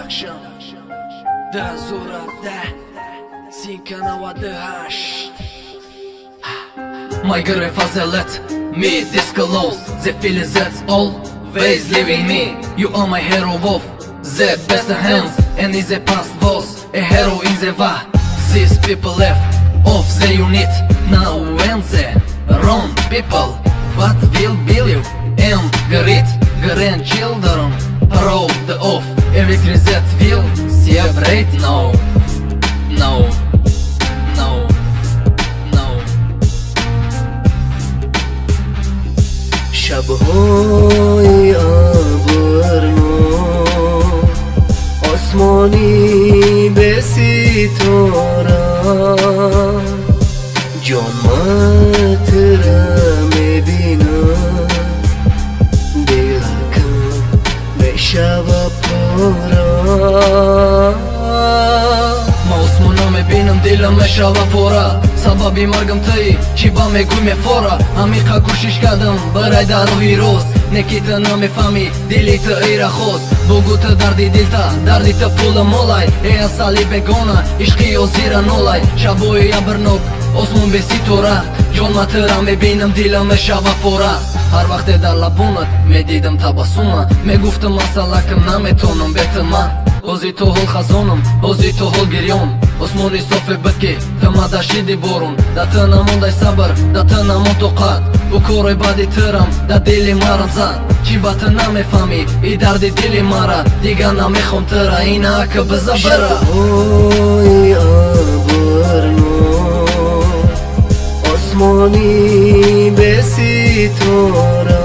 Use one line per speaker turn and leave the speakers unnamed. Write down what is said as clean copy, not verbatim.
Production ده زورا ده سینکنا و ده هشت My grandfather let me disclose the feelings that's always leaving me. You are my hero of the best hands and is a past boss, a hero in the war. These people left of the unit now and the wrong people, but will believe in great grandchildren, proud of everything that will celebrate now. No, no, no.
شب‌های ابرها آسمانی به ستاره جامت را می‌بینم دلکم می‌شود پاره
ما آسمونا می‌بینم دلم می‌شود پاره سببی مرگم تویی چی با میگوی میفوره عمیقا کوشش کردم برای در روحی روز نکیت نمیفهمی دلی تو ایره خوست بگو تو دردی دل تا دردی تو پول مولای ای اصلی بگونه عشقی و زیر نولای شبوی ابرنوک آسمون به ستاره جانم تو را میبینم دلم میشود پره هر وقت در لبونت میدیدم تبسمت میگفتم مسئله کم نمیتونم بیت من بازی تو حال خزانم بازی تو حال گریام آسمونی صافی بود که تو مدشیدی بارون ده تو نمونده صبر ده تو نموند طاقت او کار بدی ترم ده دلی مرم زد چی با تو نمیفهمی ای درد دلی مرا دیگه نمیخوام تو را اینه که بزا بره
شب‌های ابرها آسمانی به ستاره